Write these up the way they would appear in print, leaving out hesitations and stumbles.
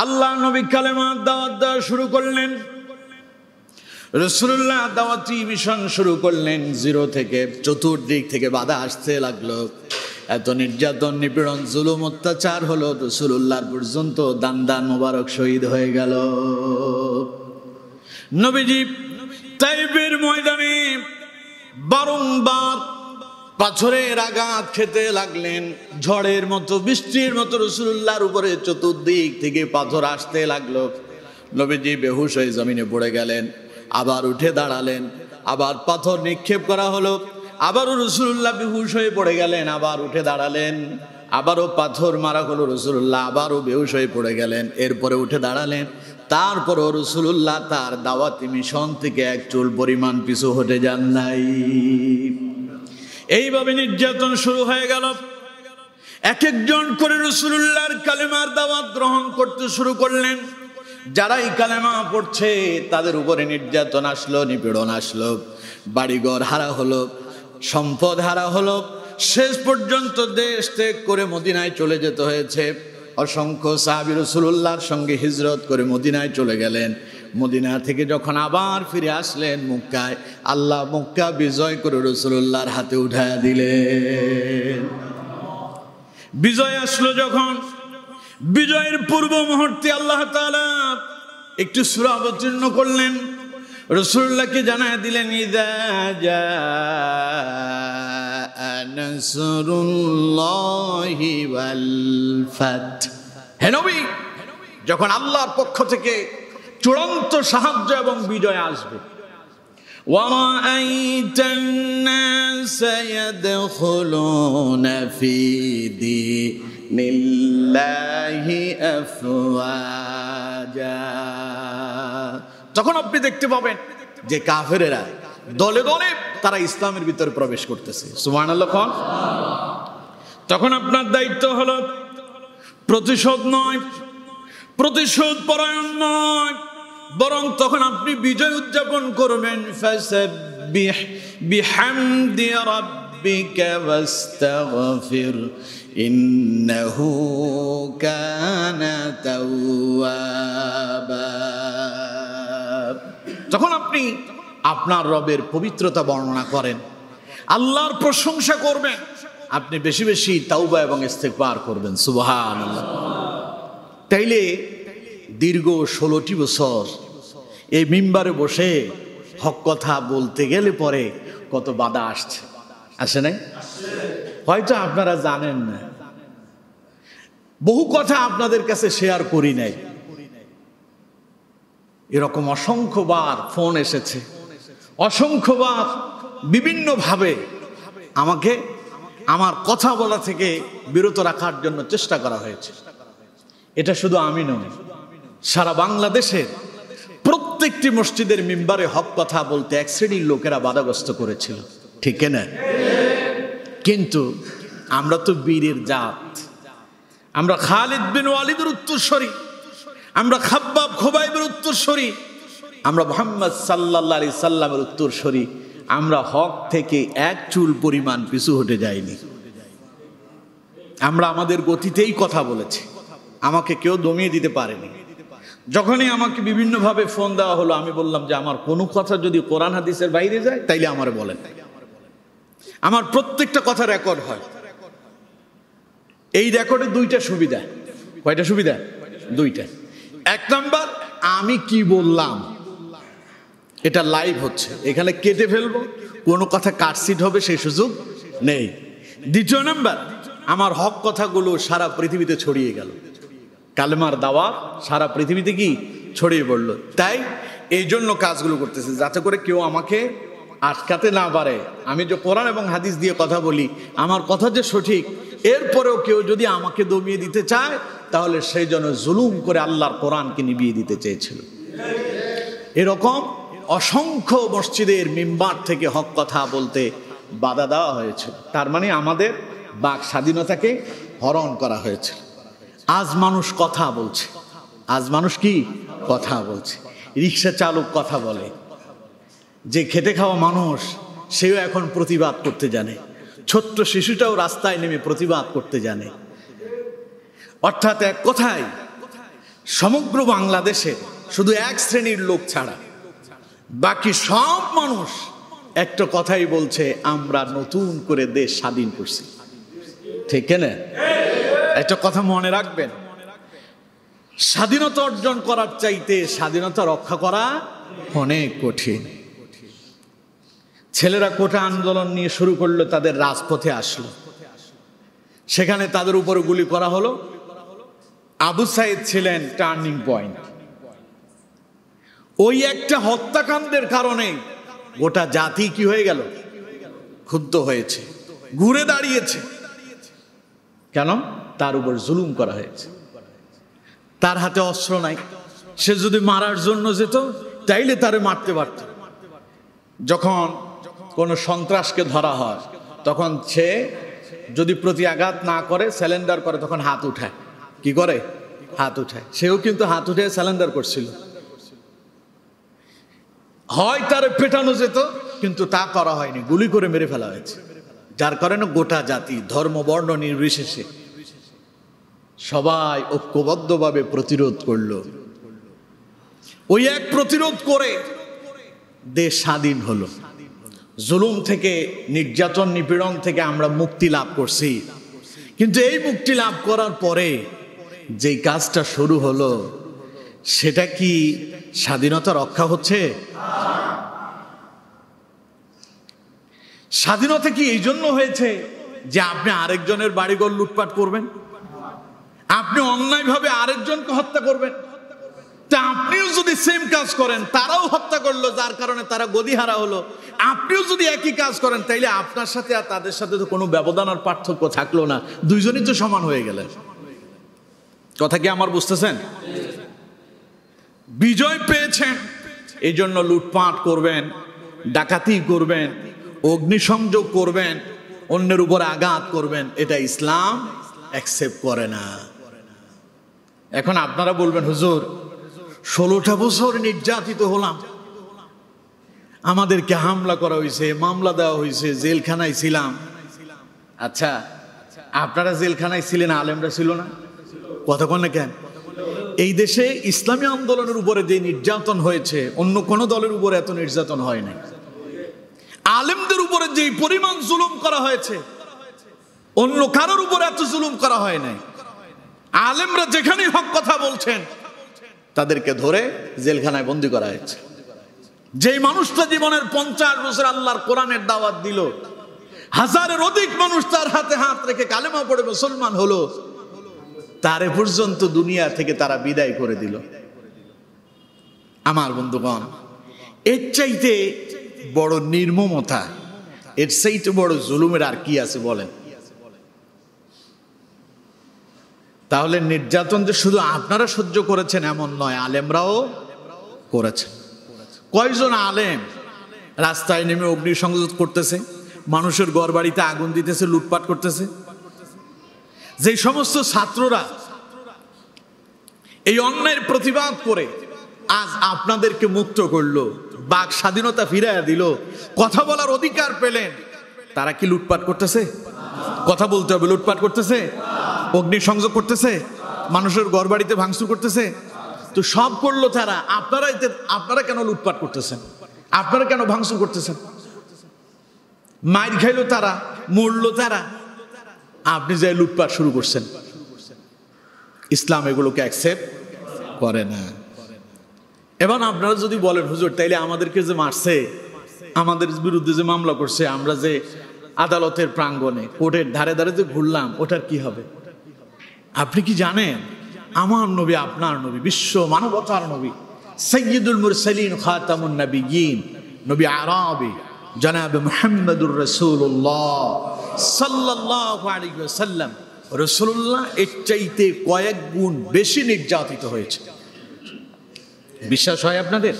আল্লাহ নবী কালেমার দাওয়াত দেওয়া শুরু করলেন। রাসূলুল্লাহ দাওয়াতি মিশন শুরু করলেন। জিরো থেকে চতুর্দিক থেকে বাধা আসতে লাগলো। এত নির্যাতন, নিপীড়ন, জুলুম, অত্যাচার হলো, রাসূলুল্লাহ পর্যন্ত দান মোবারক শহীদ হয়ে গেল। নবীজি তাইফের ময়দানে বারংবার পাথরের আঘাত খেতে লাগলেন। ঝড়ের মতো, বৃষ্টির মতো রাসূলুল্লাহর উপরে চতুর্দিক থেকে পাথর আসতে লাগলো। নবীজি বেহুশ হয়ে জমিনে পড়ে গেলেন। আবার উঠে দাঁড়ালেন, আবার পাথর নিক্ষেপ করা হলো। আবারও রাসূলুল্লাহ বেহুশ হয়ে পড়ে গেলেন, আবার উঠে দাঁড়ালেন। আবারও পাথর মারা হলো, রাসূলুল্লাহ আবারও বেহুশ হয়ে পড়ে গেলেন। এরপরে উঠে দাঁড়ালেন। তারপরও রাসূলুল্লাহ তার দাওয়াতি মিশন থেকে এক চুল পরিমাণ পিছু হটে যান নাই। এইভাবে নির্যাতন শুরু হয়ে গেল। এক একজন করে রাসূলুল্লাহর কালেমার দাওয়াত গ্রহণ করতে শুরু করলেন। যারা এই কালেমা পড়ছে তাদের উপরে নির্যাতন আসলো, নিপীড়ন আসলো, বাড়িঘর হারা হলো, সম্পদ হারা হলো। শেষ পর্যন্ত দেশ ত্যাগ করে মদিনায় চলে যেতে হয়েছে। অসংখ্য সাহাবী রাসূলুল্লাহর সঙ্গে হিজরত করে মদিনায় চলে গেলেন। মদিনা থেকে যখন আবার ফিরে আসলেন মক্কায়, আল্লাহ মক্কা বিজয় করে রাসূলুল্লাহর হাতে উঠায়া দিলেন। বিজয় আসলো যখন, বিজয়ের পূর্ব মুহূর্তে আল্লাহ তাআলা একটি সূরা অবতীর্ণ করলেন, রাসূলুল্লাহকে জানায়া দিলেন, ইযা জাআ নাসরুল্লাহি ওয়াল ফাত। হে নবী, যখন আল্লাহর পক্ষ থেকে চূড়ান্ত সাহায্য এবং বিজয় আসবে, ওয়ারাআইতান নাসা ইয়াদখুলুনা ফি দীনিল্লাহি আফওয়াজা। তখন আপনি দেখতে পাবেন যে কাফেরেরা দলে দলে তারা ইসলামের ভিতরে প্রবেশ করতেছে। সুবহানাল্লাহ। তখন আপনার দায়িত্ব হলো প্রতিশোধ নয়, প্রতিশোধ পরায়ণ নয়, বরং তখন আপনি বিজয় উদযাপন করবেন। ফাসাব্বিহ বিহামদি রাব্বিকা ওয়াস্তাগফির ইন্নাহু কানা তাওয়াবা। যখন আপনি আপনার রবের পবিত্রতা বর্ণনা করেন, আল্লাহর প্রশংসা করবেন, আপনি বেশি বেশি তাওবা এবং ইস্তেগফার করবেন। সুবহানাল্লাহ। তাইলে দীর্ঘ 16টি বছর এই মিম্বারে বসে হক কথা বলতে গেলে পরে কত বাধা আসছে, আসে নাই? হয়তো আপনারা জানেন না, বহু কথা আপনাদের কাছে শেয়ার করি নাই। এরকম অসংখ্যবার ফোন এসেছে, অসংখ্যবার বিভিন্নভাবে আমাকে আমার কথা বলা থেকে বিরত রাখার জন্য চেষ্টা করা হয়েছে। এটা শুধু আমি নই, সারা বাংলাদেশের প্রত্যেকটি মসজিদের মিম্বারে হক কথা বলতে এক শ্রেণীর লোকেরা বাধাগ্রস্ত করেছিল, ঠিক না? কিন্তু আমরা তো বীরের জাত, আমরা খালিদ বিন ওয়ালিদের উত্তরসূরি, আমরা খাব্বাব খুবাইবের উত্তরসূরি, আমরা মুহাম্মদ সাল্লাল্লাহু আলাইহি সাল্লামের উত্তরসূরি। আমরা হক থেকে এক চুল পরিমাণ পিছু হটে যাইনি। আমরা আমাদের গতিতেই কথা বলেছি, আমাকে কেউ দমিয়ে দিতে পারেনি। যখনই আমাকে বিভিন্নভাবে ফোন দেওয়া হলো, আমি বললাম যে আমার কোনো কথা যদি কোরআন হাদিসের বাইরে যায় তাইলে আমারে বলেন। আমার প্রত্যেকটা কথা রেকর্ড হয়। এই রেকর্ডে দুইটা সুবিধা। কয়টা সুবিধা? দুইটা। এক নাম্বার, আমি কি বললাম এটা লাইভ হচ্ছে, এখানে কেটে ফেলবো, কোনো কথা কাটসিট হবে সেই সুযোগ নেই। দ্বিতীয় নাম্বার, আমার হক কথাগুলো সারা পৃথিবীতে ছড়িয়ে গেল, কালেমার দাওয়াত সারা পৃথিবীতে কি ছড়িয়ে পড়লো। তাই এই জন্য কাজগুলো করতেছে, যাতে করে কেউ আমাকে আটকাতে না পারে। আমি যে কোরআন এবং হাদিস দিয়ে কথা বলি, আমার কথা যে সঠিক, এরপরেও কেউ যদি আমাকে দমিয়ে দিতে চায় তাহলে সেই জন্য জুলুম করে আল্লাহর কোরআনকে নিভিয়ে দিতে চেয়েছিল। এরকম অসংখ্য মসজিদের মিম্বার থেকে হক কথা বলতে বাধা দেওয়া হয়েছিল। তার মানে আমাদের বাক স্বাধীনতাকে হরণ করা হয়েছিল। আজ মানুষ কথা বলছে, আজ মানুষ কি কথা বলছে। রিক্সা চালক কথা বলে, যে খেটে খাওয়া মানুষ সেও এখন প্রতিবাদ করতে জানে, ছোট্ট শিশুটাও রাস্তায় নেমে প্রতিবাদ করতে জানে। অর্থাৎ এক কথায় সমগ্র বাংলাদেশে শুধু এক শ্রেণীর লোক ছাড়া বাকি সব মানুষ একটা কথাই বলছে, আমরা নতুন করে দেশ স্বাধীন করছি। ঠিক না? একটা কথা মনে রাখবেন, স্বাধীনতা অর্জন করার চাইতে স্বাধীনতা রক্ষা করা অনেক কঠিন। ছেলেরা কোটা আন্দোলন নিয়ে শুরু করলো, তাদের রাজপথে আসলো, সেখানে তাদের উপরে গুলি করা হলো। আবু সাইদ ছিলেন টার্নিং পয়েন্ট। ওই একটা হত্যাকাণ্ডের কারণে গোটা জাতি কি হয়ে গেল? ক্ষুব্ধ হয়েছে, ঘুরে দাঁড়িয়েছে। কেন? তার উপর জুলুম করা হয়েছে। তার হাতে অস্ত্র নাই, সে যদি মারার জন্য যেত তাইলে তারে মারতে পারত। যখন কোনো সন্ত্রাসকে ধরা হয় তখন সে যদি প্রতি আঘাত না করে, স্যালেন্ডার করে, তখন হাত উঠায়। কি করে? হাত উঠায়। সেও কিন্তু হাত উঠে স্যালেন্ডার করছিল। হয় তার পেটানো যেত, কিন্তু তা করা হয়নি, গুলি করে মেরে ফেলা হয়েছে। যার কারণে গোটা জাতি ধর্ম বর্ণ নির্বিশেষে সবাই ঐক্যবদ্ধভাবে প্রতিরোধ করলো। ওই এক প্রতিরোধ করে দেশ স্বাধীন হলো। জুলুম থেকে, নির্যাতন নিপীড়ন থেকে আমরা মুক্তি লাভ করছি। কিন্তু এই মুক্তি লাভ করার পরে যেই কাজটা শুরু হলো, সেটা কি স্বাধীনতা রক্ষা হচ্ছে? স্বাধীনতা কি এই জন্য হয়েছে যে আপনি আরেকজনের বাড়িঘর লুটপাট করবেন, আপনি অন্যায়ভাবে আরেকজনকে হত্যা করবেন? তা আপনিও যদি সেম কাজ করেন, তারাও হত্যা করলো, যার কারণে তারা গদিহারা হলো, আপনিও যদি একই কাজ করেন, তাইলে আপনার সাথে আর তাদের সাথে তো কোনো ব্যবধান আর পার্থক্য থাকলো না, দুইজনই তো সমান হয়ে গেলেন। কথা কি আমার বুঝতেছেন? বিজয় পেয়েছেন, এই জন্য লুটপাট করবেন, ডাকাতি করবেন, অগ্নিসংযোগ করবেন, অন্যের উপর আঘাত করবেন, এটা ইসলাম অ্যাকসেপ্ট করে না। এখন আপনারা বলবেন, হুজুর 16টা বছর নির্যাতিত হলাম, আমাদেরকে হামলা করা হয়েছে, মামলা দেওয়া হয়েছে, জেলখানায় ছিলাম। আচ্ছা, আপনারা জেলখানায় ছিলেন, আলেমরা ছিল না? কথা কন না কেন? এই দেশে ইসলামী আন্দোলনের উপরে যে নির্যাতন হয়েছে, অন্য কোন দলের উপরে এত নির্যাতন হয় নাই। আলেমদের উপরে যে পরিমাণ জুলুম করা হয়েছে, অন্য কারোর উপরে এত জুলুম করা হয় নাই। আলেমরা যেখানে হক কথা বলছেন, তাদেরকে ধরে জেলখানায় বন্দী করা হয়েছে। যেই মানুষটা জীবনের 50 বছর আল্লাহর কোরআনের দাওয়াত দিল, হাজারের অধিক মানুষ তার হাতে হাত রেখে কালেমা পড়ে মুসলমান হলো, তারে পর্যন্ত দুনিয়া থেকে তারা বিদায় করে দিল। আমার বন্ধুগণ, এর চাইতে বড় নির্মমতা, এর চাইতে বড় জুলুমের আর কি আছে বলেন? তাহলে নির্যাতন যে শুধু আপনারা সহ্য করেছেন এমন নয়, আলেমরাও করেছেন। কয়জন আলেম রাস্তায় নেমে অগ্নিসংযোগ করতেছে, মানুষের ঘর বাড়িতে আগুন দিতেছে, লুটপাট করতেছে? যে সমস্ত ছাত্ররা এই অন্যায়ের প্রতিবাদ করে আজ আপনাদেরকে মুক্ত করলো, বাক স্বাধীনতা ফিরাইয়া দিল, কথা বলার অধিকার পেলেন, তারা কি লুটপাট করতেছে? কথা বলতে হবে, লুটপাট করতেছে, অগ্নিসংযোগ করতেছে, মানুষের ঘর বাড়িতে ভাঙচুর করতেছে? তো সব করলো তারা, আপনারা কেন লুটপাট করতেছেন? আপনারা কেন ভাঙচুর করতেছেন? মাইর খাইলো তারা, মরলো তারা, আপনি যে লুটপাট শুরু করছেন। ইসলাম এগুলোকে অ্যাকসেপ্ট করে না। এবার আপনারা যদি বলেন, হুজুর তাইলে আমাদেরকে যে মারছে, আমাদের বিরুদ্ধে যে মামলা করছে, আমরা যে আদালতের প্রাঙ্গণে কোর্টের ধারে ধারে যে ঘুরলাম, ওটার কি হবে? আপনি কি জানেন, আমার নবী, আপনার নবী, বিশ্ব মানবতার নবী, সাইয়্যিদুল মুরসালিন, খাতামুন নবিয়্যিন, নবী আরবি জনাব মুহাম্মদুর রাসূলুল্লাহ সাল্লাল্লাহু আলাইহি ওয়াসাল্লাম, রাসূলুল্লাহ এর চাইতে কয়েক গুণ বেশি নির্যাতিত হয়েছে। বিশ্বাস হয় আপনাদের?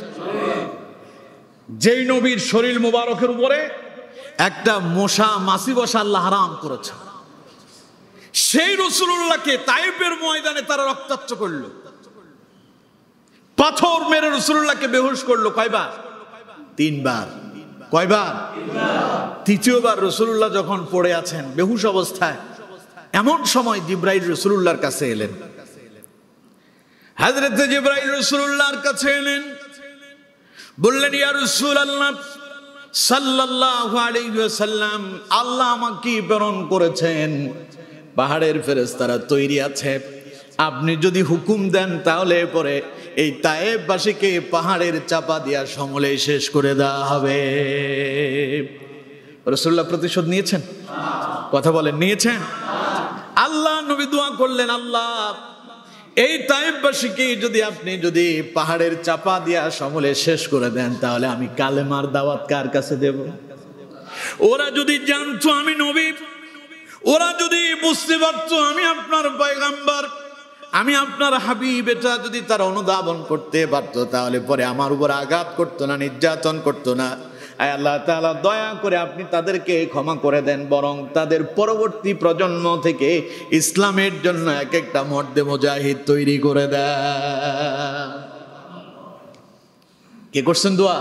যেই নবীর শরীর মুবারকের উপরে একটা মশা মাছি বসা আল্লাহ হারাম করেছে, সেই রাসূলুল্লাহকে তায়েফের ময়দানে তারা রক্তাক্ত করলো, পাথর মেরে রাসূলুল্লাহকে বেহুশ করলো। কয়বার? 3 বার। কয়বার? 3য় বার রাসূলুল্লাহ যখন পড়ে আছেন বেহুশ অবস্থায়, এমন সময় জিবরাইল রাসূলুল্লাহর কাছে এলেন। হযরত জিবরাইল রাসূলুল্লাহর কাছে এলেন, বললেন, ইয়া রাসূলুল্লাহ সাল্লাল্লাহু আলাইহি ওয়াসাল্লাম, আল্লাহ আমাকে প্রেরণ করেছেন, পাহাড়ের ফেরেশতারা তৈরি আছে, আপনি যদি হুকুম দেন তাহলে পরে এই তায়েফবাসীকে পাহাড়ের চাপা দিয়া সমূলে শেষ করে দেওয়া হবে। রাসূলুল্লাহ প্রতিশোধ নিয়েছেন? কথা বলেন, নিয়েছেন? আল্লাহ নবী দোয়া করলেন, আল্লাহ এই তায়েফবাসীকে আপনি যদি পাহাড়ের চাপা দিয়া সমূলে শেষ করে দেন তাহলে আমি কালেমার দাওয়াত কার কাছে দেব? ওরা যদি জানতো আমি নবী, ওরা যদি বুঝতে পারতো আমি আপনার পয়গম্বর, আমি আপনার হাবিব, এটা যদি তারা অনুধাবন করতে পারতো তাহলে পরে আমার উপর আঘাত করতো না, নির্যাতন করতো না। আয় আল্লাহ তাআলা দয়া করে আপনি তাদেরকে ক্ষমা করে দেন, বরং তাদের পরবর্তী প্রজন্ম থেকে ইসলামের জন্য এক একটা মর্দে মুজাহিদ তৈরি করে দেন। কে করছেন দোয়া?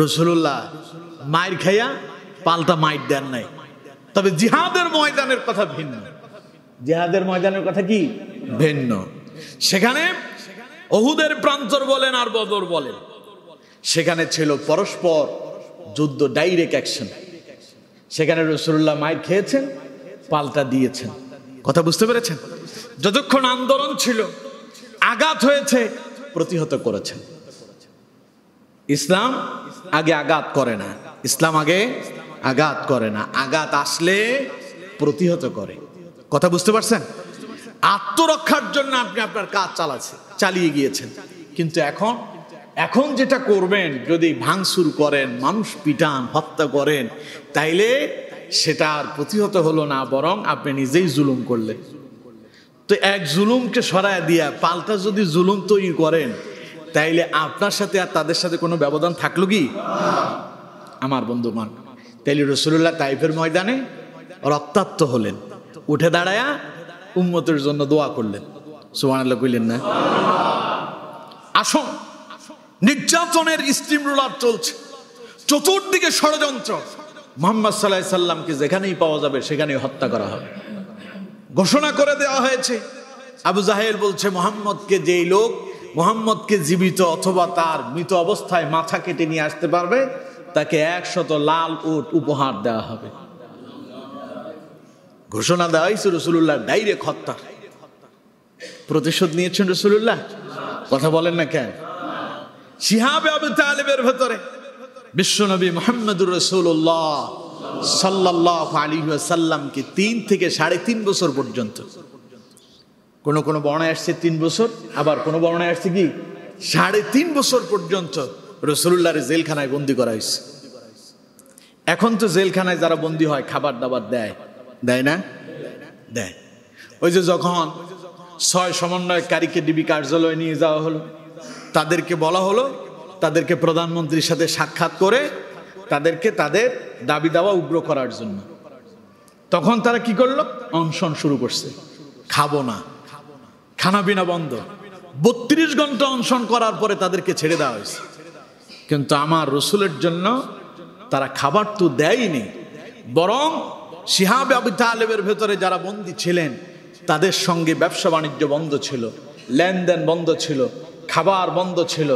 রাসূলুল্লাহ। মায়ের খাইয়া পাল্টা মাইর দেন নাই। তবে জিহাদের ময়দানের কথা ভিন্ন। জিহাদের ময়দানের কথা কি ভিন্ন। সেখানে উহুদের প্রান্তর বলেন আর বদর বলেন, সেখানে ছিল পরস্পর যুদ্ধ, ডাইরেক্ট অ্যাকশন। সেখানে রাসূলুল্লাহ মাইর খেয়েছেন, পাল্টা দিয়েছেন। কথা বুঝতে পেরেছেন? যতক্ষণ আন্দোলন ছিল, আঘাত হয়েছে, প্রতিহত করেছেন। ইসলাম আগে আঘাত করে না, ইসলাম আগে আঘাত করে না, আঘাত আসলে প্রতিহত করে। কথা বুঝতে পারছেন? আত্মরক্ষার জন্য আপনি আপনার কাজ চালিয়ে গিয়েছেন, কিন্তু এখন যেটা করবেন, যদি ভাঙচুর করেন, মানুষ পিটান, হত্যা করেন, তাইলে সেটা আর প্রতিহত হলো না, বরং আপনি নিজেই জুলুম করলেন। তো এক জুলুমকে সরায় দিয়া পাল্টা যদি জুলুম তৈরি করেন, তাইলে আপনার সাথে আর তাদের সাথে কোনো ব্যবধান থাকলো কি? আমার বন্ধুগণ, তাইলে রাসূলুল্লাহ তাইফের ময়দানে রক্তাক্ত হলেন, উঠে দাঁড়ায়া উম্মতের জন্য দোয়া করলেন। সুবহানাল্লাহ কইলেন না? আসুন, নির্যাতনের স্টিম রোলার চলছে, চতুর্দিকে ষড়যন্ত্র। মুহাম্মদ সাল্লাল্লাহু আলাইহি সাল্লামকে যেখানেই পাওয়া যাবে সেখানেই হত্যা করা হবে। ঘোষণা করে দেওয়া হয়েছে। আবু জাহেল বলছে, মুহাম্মদকে জীবিত অথবা তার মৃত অবস্থায় মাথা কেটে নিয়ে আসতে পারবে, তাকে 100 লাল উট উপহার দেওয়া হবে। ঘোষণা দেওয়া হয়েছে রাসূলুল্লাহ ডাইরেক্ট হত্যা। প্রতিশোধ নিয়েছেন রাসূলুল্লাহ? কথা বলেন না কেন? শিহাবে আবু তালেবের ভেতরে বিশ্বনবী মুহাম্মদুর রাসূলুল্লাহ সাল্লাল্লাহু আলাইহি ওয়াসাল্লামকে 3 থেকে 3.5 বছর পর্যন্ত, কোন বর্ণায় আসছে 3 বছর, আবার কোন বর্ণায় আসছে কি 3.5 বছর পর্যন্ত রাসূলুল্লাহর জেলখানায় বন্দী করা হয়েছে। এখন তো জেলখানায় যারা বন্দী হয় খাবার দাবার দেয় না? দেয়। ওই যে যখন 6 সমন্বয়কারীকে ডিবি কার্যালয়ে নিয়ে যাওয়া হলো, তাদেরকে বলা হলো তাদেরকে প্রধানমন্ত্রীর সাথে সাক্ষাৎ করে তাদেরকে তাদের দাবি দাওয়া উগ্র করার জন্য। তখন তারা কি করলো? অনশন শুরু করছে, খাবো না, খানা পিনা বন্ধ। 32 ঘন্টা অনশন করার পরে তাদেরকে ছেড়ে দেওয়া হয়েছে। কিন্তু আমার রসুলের জন্য তারা খাবার তো দেয়নি, বরং শিহাবে আবু তালেবের ভেতরে যারা বন্দী ছিলেন তাদের সঙ্গে ব্যবসা বাণিজ্য বন্ধ ছিল, লেনদেন বন্ধ ছিল, খাবার বন্ধ ছিল।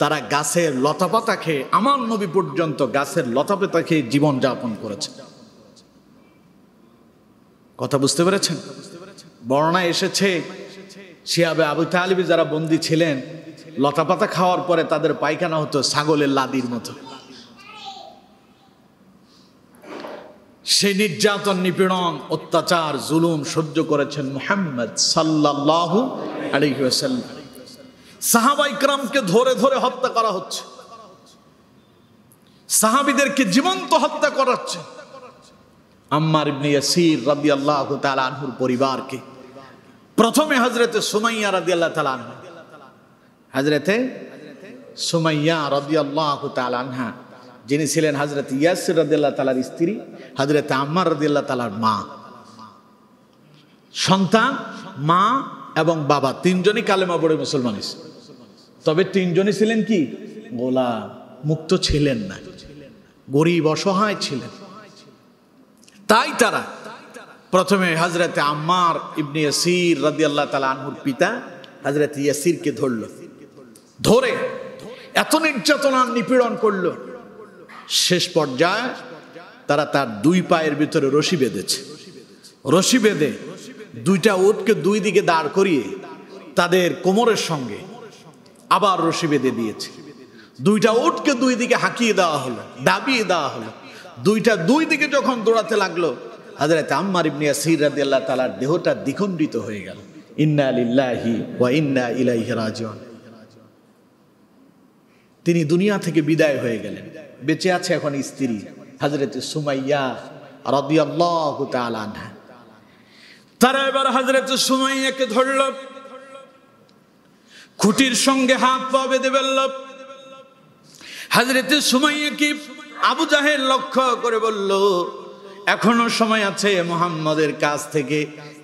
তারা গাছের লতাপাতা খেয়ে, আমার নবী পর্যন্ত গাছের লতাপাতা খেয়ে জীবন যাপন করেছে। কথা বুঝতে পেরেছেন? বর্ণনায় এসেছে শিহাবে আবু তালেব যারা বন্দী ছিলেন, লতাপাতা খাওয়ার পরে তাদের পায়খানা হতো ছাগলের লাদির মতো। সেই নির্যাতন, নিপীড়ন, অত্যাচার, জুলুম সহ্য করেছেন মুহাম্মদ সাল্লাল্লাহু আলাইহি ওয়াসাল্লাম। সাহাবা ইকরামকে ধরে ধরে হত্যা করা হচ্ছে, সাহাবীদেরকে জীবন্ত হত্যা করাচ্ছে। আম্মার ইবনে ইয়াসির রাদিয়াল্লাহু তাআলা আনহুর পরিবারকে প্রথমে হযরতে সুমাইয়া রাদিয়াল্লাহু তাআলা আনহা, হযরতে সুমাইয়া রাদিয়াল্লাহু তাআলা আনহা, যিনি ছিলেন হযরত ইয়াসির রাদিয়াল্লাহু তাআলার স্ত্রী, হযরতে আম্মার রাদিয়াল্লাহু তাআলার মা। সন্তান, মা এবং বাবা তিনজনই কালেমা পড়ে মুসলমান হয়েছে। তবে তিনজনই ছিলেন কি? গোলাম, মুক্ত ছিলেন না, গরিব অসহায় ছিলেন। তাই তারা প্রথমে হযরতে আম্মার ইবনে ইয়াসির রাদিয়াল্লাহু তাআলা আনহুর পিতা হযরত ইয়াসিরকে ধরলো, ধরে এত নির্যাতন আর নিপীড়ন করলো, শেষ পর্যায়ে তারা তার দুই পায়ের ভিতরে রশি বেঁধেছে। রশি বেঁধে দুইটা উটকে দুই দিকে দাঁড় করিয়ে তাদের কোমরের সঙ্গে আবার রশি বেঁধে দিয়েছে। দুইটা উটকে দুই দিকে হাঁকিয়ে দেওয়া হলো, দাবিয়ে দেওয়া হলো। দুইটা দুই দিকে যখন দৌড়াতে লাগলো, হযরত আম্মার ইবনে ইয়াসির রাদিয়াল্লাহু তাআলার দেহটা দ্বিখণ্ডিত হয়ে গেল। ইন্না লিল্লাহি ওয়া ইন্না ইলাইহি রাজিউন। তিনি দুনিয়া থেকে বিদায় হয়ে গেলেন। বেঁচে আছে এখন স্ত্রী হযরত সুমাইয়া রাদিয়াল্লাহু তাআলা আনহা। তারা এবার হযরত সুমাইয়াকে ধরল, খুঁটির সঙ্গে হাত পা বেঁধে ফেলল। হযরত সুমাইয়াকে আবু জাহেল লক্ষ্য করে বলল, এখনো সময় আছে, মুহাম্মদের কাছ থেকে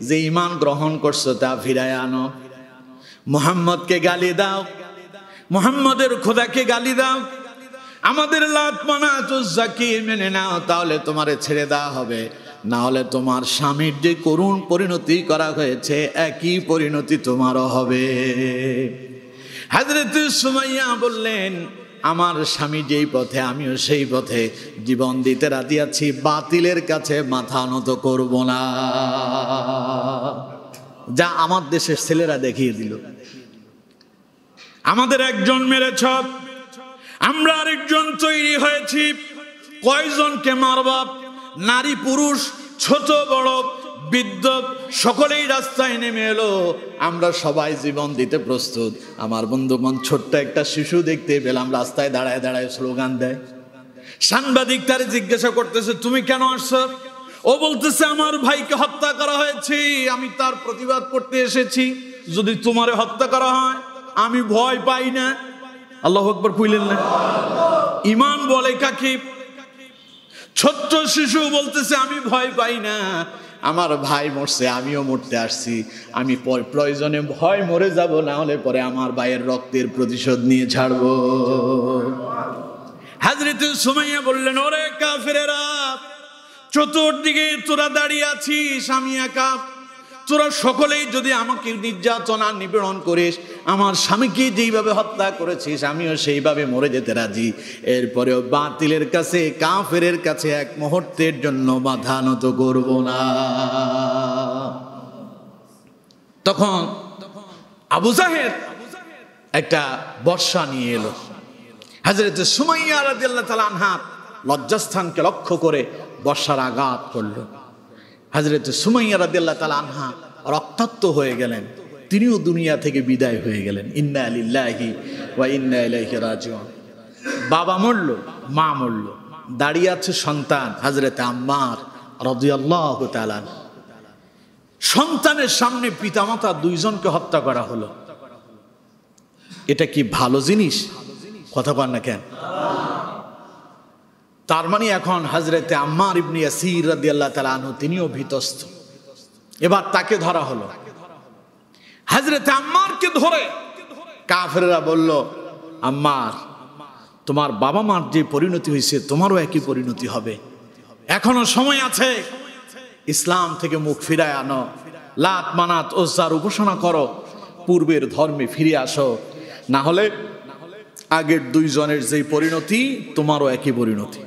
যে ঈমান গ্রহণ করছো তা ফিরায় আনো। মুহাম্মদকে গালি দাও, মুহাম্মদের খোদাকে গালি দাও, আমাদের লাত মানাত উজ্জাকে মেনে নাও, তাহলে তোমারে ছেড়ে দেওয়া হবে। না হলে তোমার স্বামীর যে করুণ পরিণতি করা হয়েছে একই পরিণতি তোমারও হবে। হযরত সুমাইয়া বললেন, আমার স্বামী যেই পথে আমিও সেই পথে জীবন দিতে রাজি আছি, বাতিলের কাছে মাথা নত করব না। যা আমার দেশের ছেলেরা দেখিয়ে দিল। আমাদের একজন মেরেছ, আমরা আরেকজন তৈরি হয়েছি, কয়জনকে মারব? নারী পুরুষ ছোট বড় বৃদ্ধ সকলেই রাস্তায় নেমে এলো, আমরা সবাই জীবন দিতে প্রস্তুত। আমার বন্ধুগণ, ছোট্ট একটা শিশু দেখতে পেলাম রাস্তায় দাঁড়ায় দাঁড়ায় স্লোগান দেয়। সাংবাদিক তারে জিজ্ঞাসা করতেছে, তুমি কেন আসছো? ও বলতেছে, আমার ভাইকে হত্যা করা হয়েছে, আমি তার প্রতিবাদ করতে এসেছি। যদি তোমারে হত্যা করা হয় আমি ভয় পাই না। আল্লাহু আকবার কইলেন না? ঈমান বলে কাকে? ছোট্ট শিশু বলতেছে, আমি ভয় পাই না, আমার ভাই মরছে, আমিও মরতে আসছি, আমি প্রয়োজনে ভয় মরে যাব, না হলে পরে আমার ভাইয়ের রক্তের প্রতিশোধ নিয়ে ছাড়বো। হযরত সুমাইয়া বললেন, ওরে কাফেরেরা, চতুর্দিকে তোরা দাঁড়িয়ে আছিস, আমি একা। তোরা সকলেই যদি আমাকে নির্যাতন আর নিপীড়ন করিস, আমার স্বামীকে যেইভাবে হত্যা করেছিস আমিও সেইভাবে মরে যেতে রাজি। এরপরেও বাতিলের কাছে, কাফেরের কাছে এক মুহূর্তের জন্য মাথা নত করব না। তখন আবু জাহেল একটা বর্ষা নিয়ে এলো। হযরত সুমাইয়া রাদিয়াল্লাহু তাআলা আনহা লজ্জাস্থানকে লক্ষ্য করে বর্ষার আঘাত করলো। হযরত সুমাইয়া রাদিয়াল্লাহু তাআলা আনহা রক্তাক্ত হয়ে গেলেন, তিনিও দুনিয়া থেকে বিদায় হয়ে গেলেন। ইন্না লিল্লাহি ওয়া ইন্না ইলাইহি রাজিউন। বাবা মরল, মা মরল, দাঁড়িয়ে আছে সন্তান হযরত আম্মার রাদিয়াল্লাহু তাআলা। সন্তানের সামনে পিতামাতা দুইজনকে হত্যা করা হলো। এটা কি ভালো জিনিস? কথা বল না কেন? তার মানে এখন হযরত আম্মার ইবনে ইয়াসির রাদিয়াল্লাহু তাআলা আনহু তিনিও ভীতস্ত। এবার তাকে ধরা হলো। হযরত আম্মারকে ধরে কাফেররা বলল, আম্মার, তোমার বাবা মার যে পরিণতি হয়েছে তোমারও একই পরিণতি হবে। এখনো সময় আছে, ইসলাম থেকে মুখ ফিরায় আনো, লাত মানাত উজ্জার উপাসনা করো, পূর্বের ধর্মে ফিরে আসো, না হলে আগের দুইজনের যে পরিণতি তোমারও একই পরিণতি।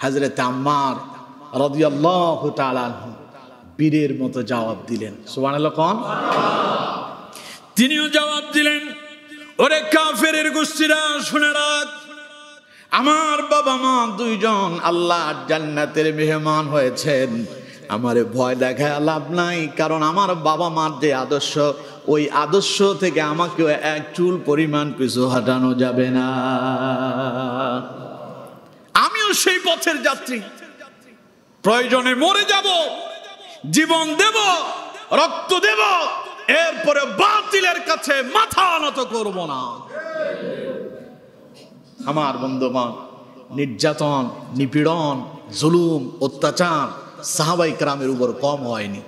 হযরত আম্মার রাদিয়াল্লাহু তাআলা আনহু বীরের মতো জবাব দিলেন। সুবহানাল্লাহ কোন? তিনিও জবাব দিলেন, ওরে কাফেরের গোষ্ঠীরা, শুনে রাখ, আমার বাবা মা দুইজন আল্লাহর জান্নাতের মেহমান হয়েছেন। আমারে ভয় দেখায় লাভ নাই, কারণ আমার বাবা মার যে আদর্শ, ওই আদর্শ থেকে আমাকে এক চুল পরিমাণ পিছু হাঁটানো যাবে না। আমিও সেই পথের যাত্রী, প্রয়োজনে মরে যাব, জীবন দেব, রক্ত দেব, এরপরে বাতিলের কাছে মাথা নত করব না। আমার বন্ধুগণ, নির্যাতন, নিপীড়ন, জুলুম, অত্যাচার সাহাবায়ে কেরামের উপর কম হয়নি।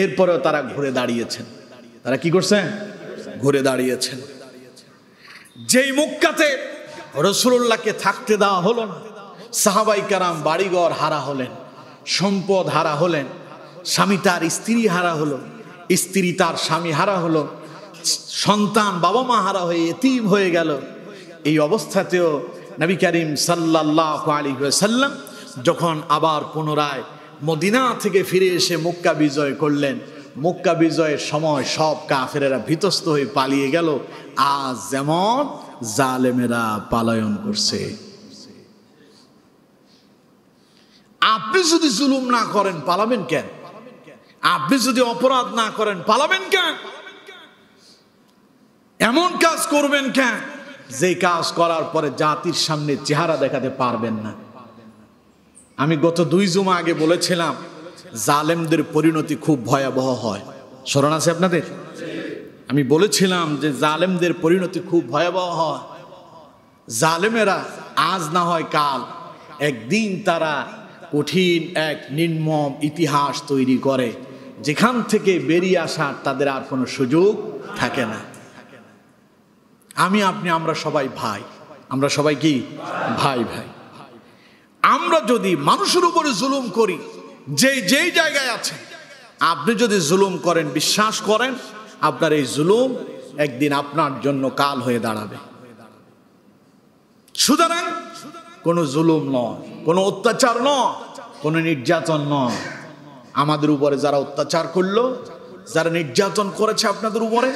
এরপরেও তারা ঘুরে দাঁড়িয়েছেন। তারা কি করছেন? ঘুরে দাঁড়িয়েছেন। যেই মক্কাতে রাসূলুল্লাহকে থাকতে দেওয়া হলো না, সাহাবায়ে কেরাম বাড়িঘর হারা হলেন, সম্পদ হারা হলেন, স্বামী তার স্ত্রী হারা হলো, স্ত্রী তার স্বামী হারা হলো, সন্তান বাবা মা হারা হয়ে এতিম হয়ে গেল। এই অবস্থাতেও নবী করিম সাল্লাল্লাহু আলাইহি ওয়াসাল্লাম যখন আবার পুনরায় মদিনা থেকে ফিরে এসে মক্কা বিজয় করলেন, মক্কা বিজয়ের সময় সব কাফেরেরা ভীতস্ত হয়ে পালিয়ে গেল। আজ যেমন জালেমেরা পলায়ন করছে। আপনি যদি জুলুম না করেন পালাবেন কেন? আপনি যদি অপরাধ না করেন পালাবেন কেন? এমন কাজ করবেন কেন যে কাজ করার পরে জাতির সামনে চেহারা দেখাতে পারবেন না? আমি গত 2 জুমা আগে বলেছিলাম জালেমদের পরিণতি খুব ভয়াবহ হয়। স্মরণ আছে আপনাদের? আমি বলেছিলাম যে জালেমদের পরিণতি খুব ভয়াবহ হয়। জালেমেরা আজ না হয় কাল একদিন তারা কঠিন এক নির্মম ইতিহাস তৈরি করে, যেখান থেকে বেরিয়ে আসার তাদের আর কোনো সুযোগ থাকে না। আমি আপনি আমরা সবাই ভাই, আমরা সবাই কি ভাই ভাই। আমরা যদি মানুষের উপরে জুলুম করি, যেই জায়গায় আছে, আপনি যদি জুলুম করেন, বিশ্বাস করেন আপনার এই জুলুম একদিন আপনার জন্য কাল হয়ে দাঁড়াবে। সুতরাং কোনো জুলুম নয়, কোনো অত্যাচার নয়, কোনো নির্যাতন নয়। আমাদের উপরে যারা অত্যাচার করলো, যারা নির্যাতন করেছে আপনাদের উপরে,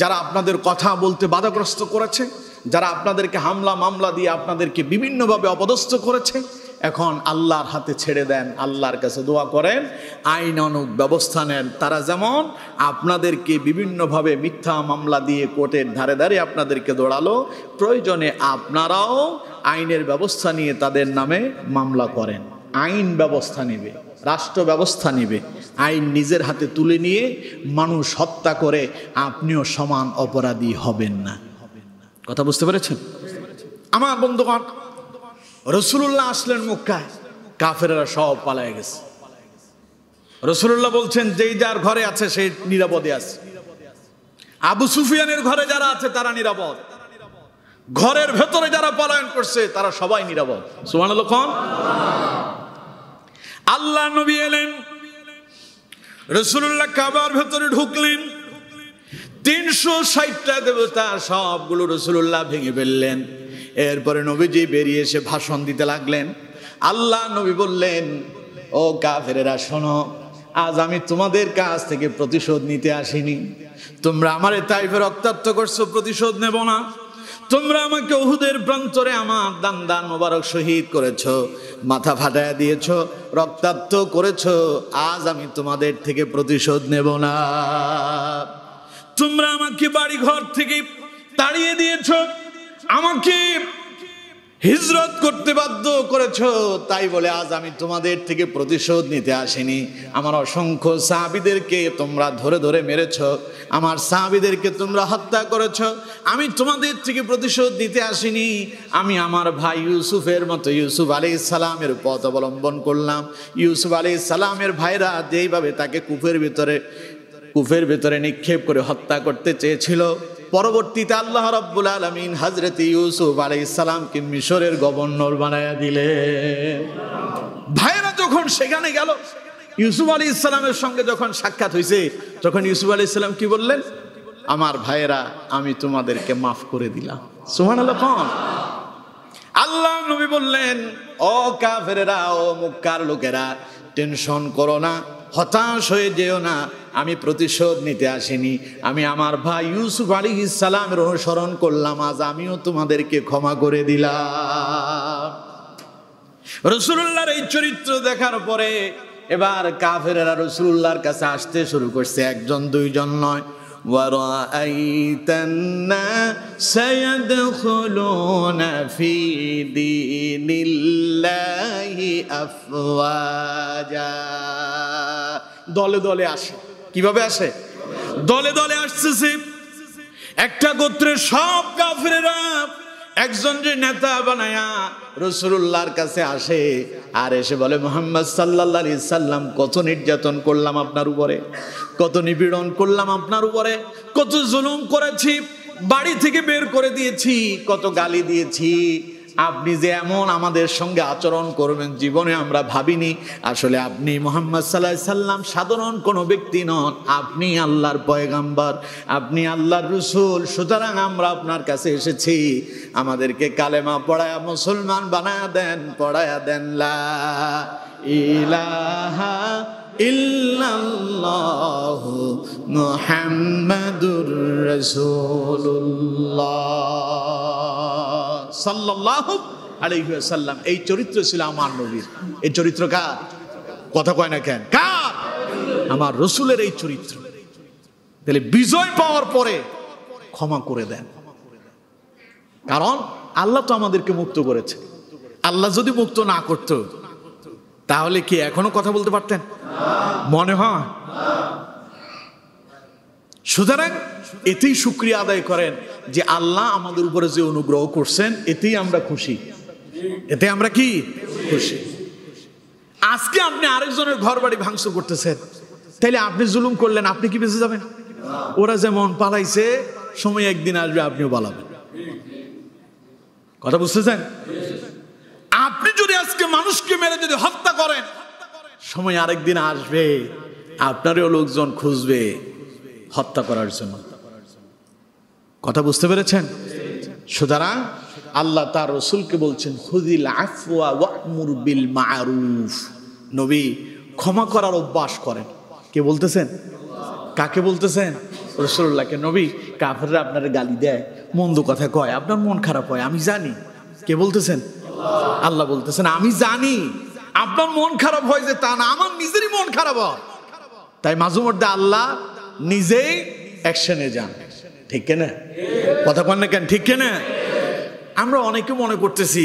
যারা আপনাদের কথা বলতে বাধাগ্রস্ত করেছে, যারা আপনাদেরকে হামলা মামলা দিয়ে আপনাদেরকে বিভিন্নভাবে অপদস্থ করেছে, এখন আল্লাহর হাতে ছেড়ে দেন, আল্লাহর কাছে দোয়া করেন, আইনানুগ ব্যবস্থা নেন। তারা যেমন আপনাদেরকে বিভিন্নভাবে মিথ্যা মামলা দিয়ে কোর্টের ধারে ধারে আপনাদেরকে দৌড়ালো, প্রয়োজনে আপনারাও আইনের ব্যবস্থা নিয়ে তাদের নামে মামলা করেন। আইন ব্যবস্থা নেবে, রাষ্ট্র ব্যবস্থা নেবে। আইন নিজের হাতে তুলে নিয়ে মানুষ হত্যা করে আপনিও সমান অপরাধী হবেন না। কথা বুঝতে পেরেছেন? আমার বন্ধুগণ, রাসূলুল্লাহ আসলেন মক্কায়, কাফেররা সব পালায়ে গেছে। রাসূলুল্লাহ বলছেন যেই যার ঘরে আছে সে নিরাপদে আছে। আবু সুফিয়ানের ঘরে যারা আছে তারা নিরাপদ, ঘরের ভেতরে যারা পলায়ন করছে তারা সবাই নিরাপদ। সুবহানাল্লাহ। আল্লাহ নবী এলেন, রাসূলুল্লাহ কাবার ভেতরে ঢুকলেন, 360টা দেবতা সবগুলো রাসূলুল্লাহ ভেঙে ফেললেন। এরপরে নবীজি বেরিয়ে এসে ভাষণ দিতে লাগলেন। আল্লাহ নবী বললেন, ও কাফেরেরা শোনো, আজ আমি তোমাদের কাছ থেকে প্রতিশোধ নিতে আসিনি। তোমরা আমারে তাইফে রক্তাক্ত করছো, প্রতিশোধ নেব না। তোমরা আমাকে উহুদের প্রান্তরে আমার দান মোবারক শহীদ করেছো, মাথা ফাটায় দিয়েছো, রক্তাক্ত করেছো। আজ আমি তোমাদের থেকে প্রতিশোধ নেব না। তোমরা আমাকে বাড়ি ঘর থেকে তাড়িয়ে দিয়েছো, আমাকে হিজরত করতে বাধ্য করেছো, তাই বলে আজ আমি তোমাদের থেকে প্রতিশোধ নিতে আসিনি। আমার অসংখ্য সাহাবীদেরকে তোমরা ধরে ধরে মেরেছো, আমার সাহাবীদেরকে তোমরা হত্যা করেছো, আমি তোমাদের থেকে প্রতিশোধ দিতে আসিনি। আমি আমার ভাই ইউসুফের মতো ইউসুফ আলাইহিস সালামের পথ অবলম্বন করলাম। ইউসুফ আলাইহিস সালামের ভাইরা যেইভাবে তাকে কূপের ভিতরে নিক্ষেপ করে হত্যা করতে চেয়েছিল, পরবর্তীতে আল্লাহ রাব্বুল আলামিন হযরত ইউসুফ আলাইহিস সালামকে মিশরের গভর্নর বানায়া দিলেন। ভাইরা যখন সেখানে গেল, ইউসুফ আলাইহিস সালামের সঙ্গে যখন সাক্ষাৎ হয়েছে, তখন ইউসুফ আলাইহিস সালাম কি বললেন? আমার ভাইরা, আমি তোমাদেরকে মাফ করে দিলাম। সুবহানাল্লাহ। আল্লাহ নবী বললেন, ও কাফেরেরা, ও মক্কার লোকেরা, টেনশন করো না, হতাশ হয়ে যেও না। আমি প্রতিশোধ নিতে আসিনি, আমি আমার ভাই ইউসুফ আলাইহিস সালামের অনুসরণ করলাম। আজ আমিও তোমাদেরকে ক্ষমা করে দিলাম। রাসূলুল্লাহর এই চরিত্র দেখার পরে এবার কাফেরেরা রাসূলুল্লাহর কাছে আসতে শুরু করছে, একজন দুইজন নয়। ওয়ারাআইতান নাসা ইয়াদখুলুনা ফি দীনিল্লাহি আফওয়াজা। দলে দলে আসে। কিভাবে আসে? দলে দলে আসতেছে। একটা গোত্রের সব কাফেরেরা একজন যে নেতা বানায়া রাসূলুল্লাহর কাছে আসে, আর এসে বলে, মুহাম্মদ সাল্লাল্লাহু আলাইহি সাল্লাম, কত নির্যাতন করলাম আপনার উপরে, কত নিপীড়ন করলাম আপনার উপরে, কত জুলুম করেছি, বাড়ি থেকে বের করে দিয়েছি, কত গালি দিয়েছি, আপনি যে এমন আমাদের সঙ্গে আচরণ করবেন জীবনে আমরা ভাবিনি। আসলে আপনি মুহাম্মদ সাল্লাল্লাহু আলাইহি সাল্লাম সাধারণ কোনো ব্যক্তি নন, আপনি আল্লাহর পয়গাম্বর, আপনি আল্লাহর রাসূল। সুতরাং আমরা আপনার কাছে এসেছি, আমাদেরকে কালেমা পড়ায়া মুসলমান বানায়া দেন, পড়ায়া দেন লা ইলাহা ইল্লাল্লাহু মুহাম্মাদুর রাসূলুল্লাহ সাল্লাল্লাহু আলাইহি ওয়াসাল্লাম। এই চরিত্র ছিল আমার নবীর। এই চরিত্র কার? কথা কয় না কেন? কার? আমার রাসূলের এই চরিত্র। তাহলে বিজয় পাওয়ার পরে ক্ষমা করে দেন, কারণ আল্লাহ তো আমাদেরকে মুক্ত করেছে। আল্লাহ যদি মুক্ত না করত তাহলে কি এখনো কথা বলতে পারতেন? মনে হয়। সুতরাং এতেই শুকরিয়া আদায় করেন যে আল্লাহ আমাদের উপরে যে অনুগ্রহ করছেন, এতেই আমরা খুশি। এতে আমরা কি খুশি? আজকে আপনি আরেকজনের ঘর বাড়ি ভাঙচুর করতেছেন, তাইলে আপনি জুলুম করলেন, আপনি কি বেঁচে যাবেন? ওরা যেমন পালাইছে, সময় একদিন আসবে আপনিও পালাবেন। কথা বুঝতেছেন? আপনি যদি আজকে মানুষকে মেরে যদি হত্যা করেন, সময় আরেকদিন আসবে আপনারও লোকজন খুঁজবে হত্যা করার জন্য। কথা বুঝতে পেরেছেন? সুতরাং আল্লাহ তার রাসূলকে বলছেন খুযিল আফওয়া ওয়া'মুর বিল মা'রুফ। নবী ক্ষমা করার অভ্যাস করেন। কে বলতেছেন? কাকে বলতেছেন? রাসূলুল্লাহকে। নবী কাফেররা আপনার গালি দেয়, মন্দ কথা কয়, আপনার মন খারাপ হয়, আমি জানি। কে বলতেছেন? আল্লাহ বলতেছেন আমি জানি আপনার মন খারাপ হয়, যে তা না, আমার নিজেরই মন খারাপ হয়। তাই মাঝে মধ্যে আল্লাহ নিজেই অ্যাকশনে যান। ঠিক কিনা? কথা কন না কেন? ঠিক কিনা? আমরা অনেকে মনে করতেছি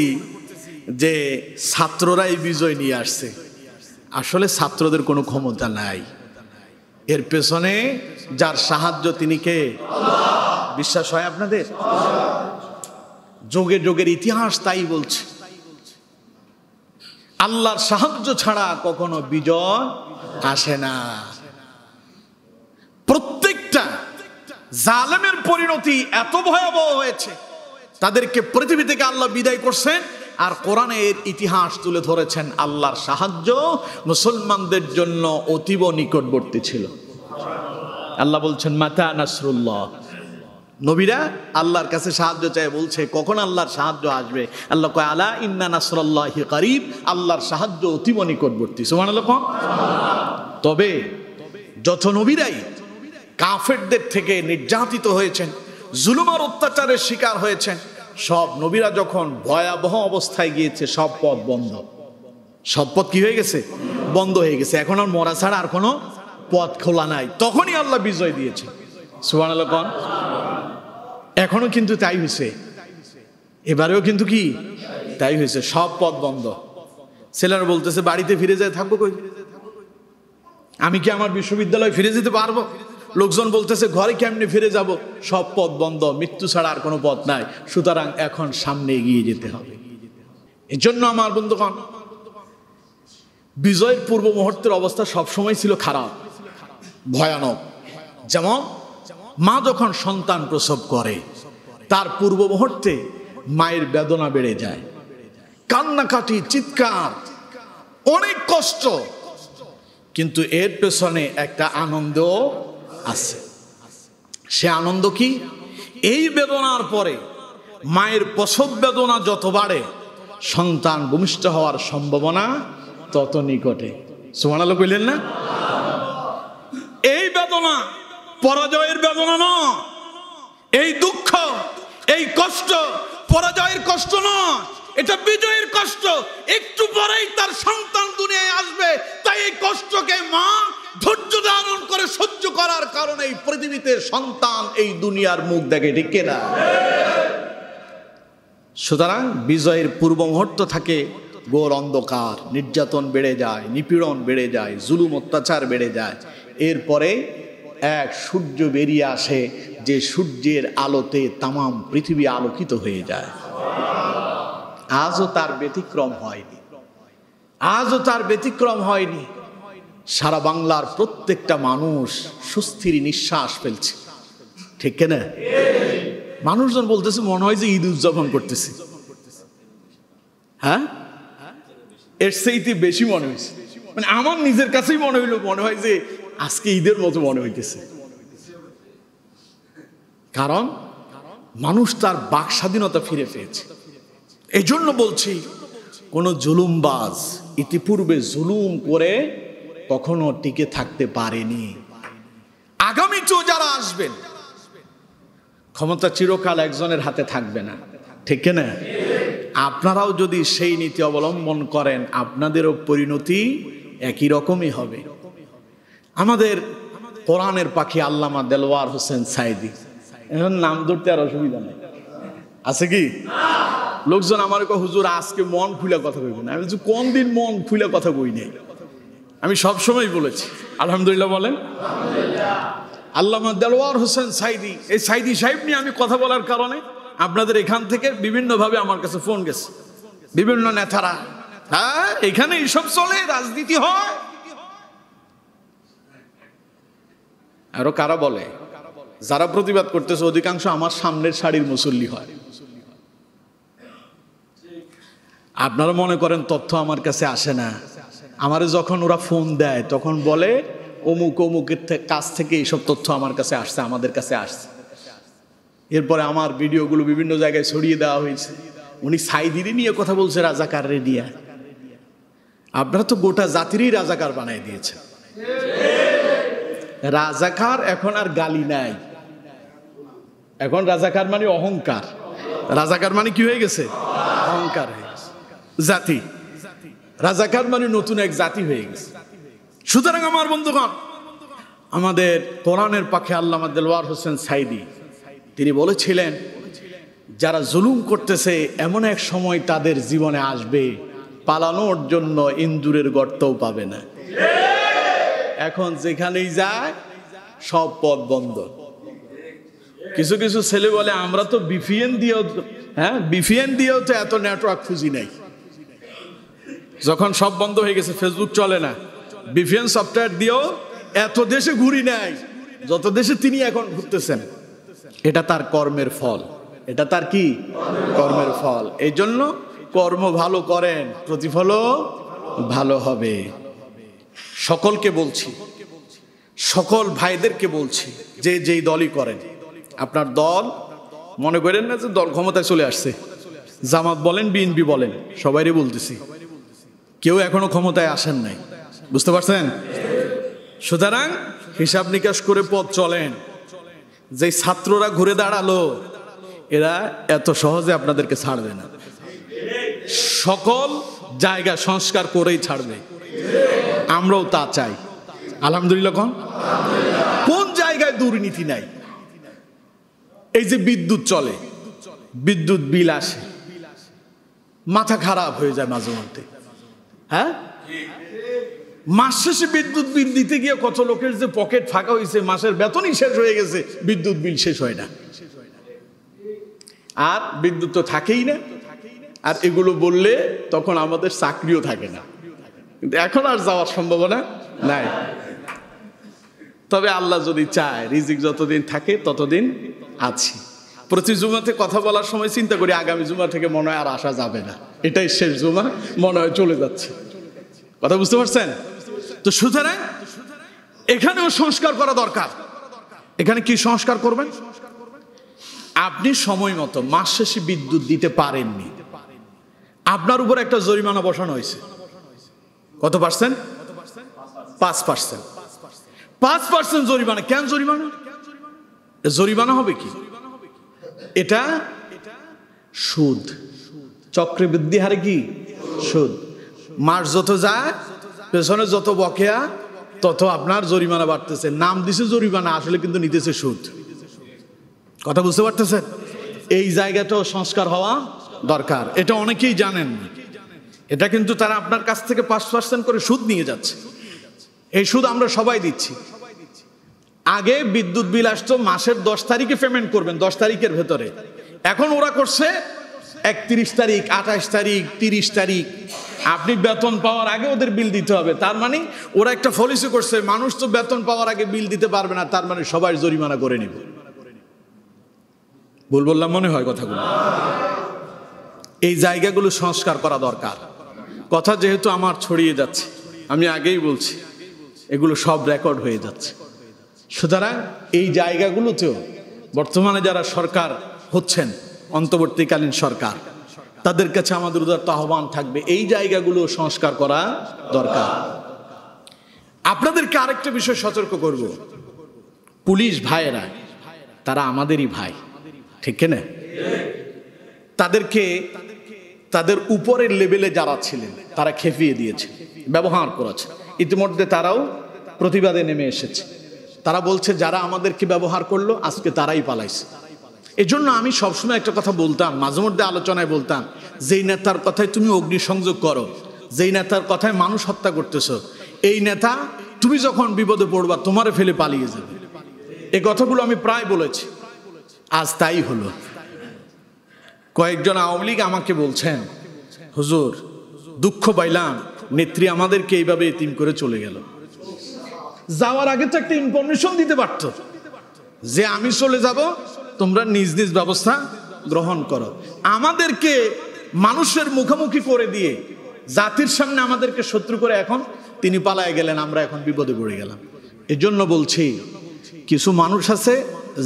যে ছাত্ররা এই বিজয় নিয়ে আসছে। আসলে ছাত্রদের কোনো ক্ষমতা নাই, এর পেছনে যার সাহায্য তিনি কে? বিশ্বাস হয় আপনাদের? যুগে যুগের ইতিহাস তাই বলছে, আল্লাহর সাহায্য ছাড়া কখনো বিজয় আসে না। প্রত্যেকটা জালেমের পরিণতি এত ভয়াবহ হয়েছে, তাদেরকে পৃথিবী থেকে আল্লাহ বিদায় করছেন, আর কোরআনের ইতিহাস তুলে ধরেছেন আল্লাহর সাহায্য মুসলমানদের জন্য অতীব নিকটবর্তী ছিল। আল্লাহ বলছেন মাতা নাসরুল্লাহ। নবীরা আল্লাহর কাছে সাহায্য চায়, বলছে কখন আল্লাহর সাহায্য আসবে। আল্লাহ কয় আলা ইন্না নাসরাল্লাহি কারীব, আল্লাহর সাহায্য অতীব নিকটবর্তী। সুবহানাল্লাহ। তবে যত নবীরাই কাফেরদের থেকে নির্যাতিত হয়েছেন, জুলুম আর অত্যাচারের শিকার হয়েছেন, সব নবীরা যখন ভয়াবহ অবস্থায় গিয়েছে, সব পথ বন্ধ। সব পথ কি হয়ে গেছে? বন্ধ হয়ে গেছে। এখন আর মরা ছাড়া আর কোনো পথ খোলা নাই। তখনই আল্লাহ বিজয় দিয়েছে। সুবহানাল্লাহ। এখনো কিন্তু তাই হয়েছে, এবারেও কিন্তু কি তাই হয়েছে, সব পথ বন্ধ। ছেলেরা বলতেছে বাড়িতে ফিরে যায়, থাকবো কই? আমি কি আমার বিশ্ববিদ্যালয়ে ফিরে যেতে পারবো? লোকজন বলতেছে ঘরে কেমনে ফিরে যাব? সব পথ বন্ধ, মৃত্যু ছাড়া আর কোনো পথ নাই। সুতরাং এখন সামনে এগিয়ে যেতে হবে। এই জন্য আমার বন্ধুগণ, বিজয়ের পূর্ব মুহূর্তের অবস্থা সবসময় ছিল খারাপ, ভয়ানক। যেমন মা যখন সন্তান প্রসব করে, তার পূর্ব মুহূর্তে মায়ের বেদনা বেড়ে যায়, কান্নাকাটি, চিৎকার, অনেক কষ্ট, কিন্তু এর পেছনে একটা আনন্দ আছে। সে আনন্দ কি? এই বেদনার পরে মায়ের প্রসব বেদনা যত বাড়ে, সন্তান ভূমিষ্ঠ হওয়ার সম্ভাবনা তত নিকটে। সুবহানাল্লাহ কইলেন না? এই বেদনা পরাজয়ের বেদনা নয়, এই দুঃখ, এই কষ্ট পরাজয়ের কষ্ট নয়, এটা বিজয়ের কষ্ট। একটু পরেই তার সন্তান দুনিয়ায় আসবে, তাই এই কষ্টকে মা ধৈর্য ধারণ করে সহ্য করার কারণে এই পৃথিবীতে সন্তান এই দুনিয়ার মুখ দেখে। ঠিক কিনা? সুতরাং বিজয়ের পূর্ব মুহূর্ত থাকে ঘোর অন্ধকার, নির্যাতন বেড়ে যায়, নিপীড়ন বেড়ে যায়, জুলুম অত্যাচার বেড়ে যায়। এরপরে এক সূর্য বেরিয়ে আসে, যে সূর্যের আলোতে তামাম পৃথিবী আলোকিত হয়ে যায়। আজও তার ব্যতিক্রম হয়নি, আজও তার ব্যতিক্রম হয়নি। সারা বাংলার প্রত্যেকটা মানুষ সুস্থির নিঃশ্বাস ফেলছে। ঠিক কিনা? মানুষজন বলতেছে মনে হয় যে ঈদ উদযাপন করতেছে। হ্যাঁ, এর সেইতে বেশি মনে হয়েছে। মানে আমার নিজের কাছেই মনে হয় যে আজকে ঈদের মতো মনে হইতেছে। কারণ মানুষ তার বাক স্বাধীনতা ফিরে পেয়েছে। এই জন্য বলছি, কোন জুলুমবাজ ইতিপূর্বে জুলুম করে কখনো টিকে থাকতে পারেনি। আগামীতেও যারা আসবেন, ক্ষমতা চিরকাল একজনের হাতে থাকবে না, ঠিক না? আপনারাও যদি সেই নীতি অবলম্বন করেন, আপনাদেরও পরিণতি একই রকমই হবে। আমাদের কোরআনের পাখি আল্লামা দেলোয়ার হোসেন সাইদি, এখন নাম ধরতে আর অসুবিধা নেই, আছে কি? লোকজন আমার হুজুর আজকে মন খুলে কথা কইবেন। আমি বলছি কোন দিন মন খুলে কথা কই নেই, আমি সবসময় বলেছি আলহামদুলিল্লাহ বলেন। আল্লামা দেলোয়ার হোসেন সাইদি, এই সাইদি সাহেব নিয়ে আমি কথা বলার কারণে আপনাদের এখান থেকে বিভিন্নভাবে আমার কাছে ফোন গেছে, বিভিন্ন নেতারা, হ্যাঁ এখানে এইসব চলে, রাজনীতি হয়। আরো কারা বলে, যারা প্রতিবাদ করতেছে অধিকাংশ আমার সামনের সারির মুসল্লি হয়। আপনারা মনে করেন তথ্য আমার কাছে আসে না। আমারে যখন ওরা ফোন দেয় তখন বলে অমুক অমুকের কাছ থেকে এইসব তথ্য আমার কাছে আসছে, আমাদের কাছে আসছে। এরপরে আমার ভিডিওগুলো বিভিন্ন জায়গায় ছড়িয়ে দেওয়া হয়েছে। উনি সাইদিরই নিয়ে কথা বলছে, রাজাকার রেডিয়া। আপনারা তো গোটা জাতিরই রাজাকার বানাই দিয়েছে। রাজাকার এখন আর গালি নাই, এখন রাজাকার মানে অহংকার। রাজাকার মানে কি হয়ে গেছে? অহংকার হয়ে গেছে। জাতি, রাজাকার মানে নতুন এক জাতি হয়ে গেছে। সুতরাং আমার বন্ধুগণ, আমাদের কোরআনের পাখি আল্লামা দেলোয়ার হোসেন সাইদি তিনি বলেছিলেন, যারা জুলুম করতেছে এমন এক সময় তাদের জীবনে আসবে, পালানোর জন্য ইন্দুরের গর্তও পাবে না। এখন যেখানেই যায় সব পথ বন্ধ। কিছু কিছু ছেলে বলে আমরা তো বিপিএন দিয়েও তো এত নেটওয়ার্ক খুঁজি নাই। যখন সব বন্ধ হয়ে গেছে, ফেসবুক চলে না, বিপিএন সফটওয়্যার দিয়েও এত দেশে ঘুরি নাই যত দেশে তিনি এখন ঘুরতেছেন। এটা তার কর্মের ফল, এটা তার কি কর্মের ফল। এই জন্য কর্ম ভালো করেন, প্রতিফলও ভালো হবে। সকলকে বলছি, সকল ভাইদেরকে বলছি, যে যেই দলই করেন, আপনার দল মনে করেন না যে দল ক্ষমতায় চলে আসছে। জামাত বলেন, বিএনপি বলেন, সবাইরে বলতেছি, কেউ এখনো ক্ষমতায় আসেন নাই, বুঝতে পারছেন? সুতরাং হিসাব নিকাশ করে পথ চলেন। যে ছাত্ররা ঘুরে দাঁড়ালো, এরা এত সহজে আপনাদেরকে ছাড়বে না। সকল জায়গা সংস্কার করেই ছাড়বে, আমরাও তা চাই আলহামদুলিল্লাহ। কোন জায়গায় দুর্নীতি নাই? এই যে বিদ্যুৎ চলে, বিদ্যুৎ বিল আসে, মাথা খারাপ হয়ে যায় মাঝে মধ্যে। হ্যাঁ, মাস শেষে বিদ্যুৎ বিল দিতে গিয়ে কত লোকের যে পকেট ফাঁকা হয়েছে, মাসের বেতনই শেষ হয়ে গেছে, বিদ্যুৎ বিল শেষ হয় না। আর বিদ্যুৎ তো থাকেই না। আর এগুলো বললে তখন আমাদের চাকরিও থাকে না, কিন্তু এখন আর যাওয়ার সম্ভাবনা নাই। তবে আল্লাহ যদি চায়, রিজিক যতদিন থাকে ততদিন আছি। প্রতি জুমাতে কথা বলার সময় চিন্তা করি, আগামী জুমা থেকে মনে হয় আর আসা যাবে না, এটাই শেষ জুমা, মনে হয় চলে যাচ্ছে। কথা বুঝতে পারছেন তো? সুতরাং এখানেও সংস্কার করা দরকার। এখানে কি সংস্কার করবেন? আপনি সময় মতো মাস শেষে বিদ্যুৎ দিতে পারেননি, আপনার উপর একটা জরিমানা বসানো হয়েছে। কত পার্সেন্ট? 5%। 5% জরিমানা। কেন জরিমানা? জরিমানা হবে কি? এটা সুদ, চক্রবৃদ্ধি হারে কি সুদ। মাস যত যায়, পেছনে যত বকেয়া, তত আপনার জরিমানা বাড়তেছে। নাম দিছে জরিমানা, আসলে কিন্তু নিতেছে সুদ। কথা বুঝতে পারতেছেন? এই জায়গাটাও সংস্কার হওয়া দরকার। এটা অনেকেই জানেন না। এটা কিন্তু তারা আপনার কাছ থেকে 5% করে সুদ নিয়ে যাচ্ছে। এই সুদ আমরা সবাই দিচ্ছি। আগে বিদ্যুৎ বিল আসতো মাসের 10 তারিখে পেমেন্ট করবেন, 10 তারিখের ভেতরে। এখন ওরা করছে 31 তারিখ, 28 তারিখ, 30 তারিখ। আপনি বেতন পাওয়ার আগে ওদের বিল দিতে হবে। তার মানে ওরা একটা পলিসি করছে, মানুষ তো বেতন পাওয়ার আগে বিল দিতে পারবে না, তার মানে সবাই জরিমানা করে নিবে। ভুল বললাম মনে হয় কথাগুলো? এই জায়গাগুলো সংস্কার করা দরকার। কথা যেহেতু আমার ছড়িয়ে যাচ্ছে, আমি আগেই বলছি এগুলো সব রেকর্ড হয়ে যাচ্ছে। সুতরাং এই জায়গাগুলোতেও বর্তমানে যারা সরকার হচ্ছেন, অন্তর্বর্তীকালীন সরকার, তাদের কাছে আমাদের উদাত্ত আহ্বান থাকবে এই জায়গাগুলো সংস্কার করা দরকার। আপনাদেরকে আরেকটা বিষয় সতর্ক করব, পুলিশ ভাইয়েরা তারা আমাদেরই ভাই, ঠিক না? তাদেরকে তাদের উপরের লেভেলে যারা ছিলেন তারা খেপিয়ে দিয়েছে, ব্যবহার করেছে। ইতিমধ্যে তারাও প্রতিবাদে নেমে এসেছে। তারা বলছে যারা আমাদেরকে ব্যবহার করলো আজকে তারাই পালাইছে। এজন্য আমি সবসময় একটা কথা বলতাম, মাঝে মধ্যে আলোচনায় বলতাম, যেই নেতার কথায় তুমি অগ্নিসংযোগ করো, যেই নেতার কথায় মানুষ হত্যা করতেছো, এই নেতা তুমি যখন বিপদে পড়বা তোমারে ফেলে পালিয়ে যাবে। এই কথাগুলো আমি প্রায় বলেছি, আজ তাই হলো। কয়েকজন আওয়ামী লীগ আমাকে বলছেন, হুজুর দুঃখ পাইলাম, নেত্রী আমাদেরকে এইভাবে এতিম করে চলে গেল। যাওয়ার আগে তো একটা ইনফরমেশন দিতে পারতো যে আমি চলে যাব, তোমরা নিজ নিজ ব্যবস্থা গ্রহণ করো। আমাদেরকে মানুষের মুখোমুখি করে দিয়ে জাতির সামনে আমাদেরকে শত্রু করে এখন তিনি পালায় গেলেন, আমরা এখন বিপদে পড়ে গেলাম। এজন্য বলছি, কিছু মানুষ আছে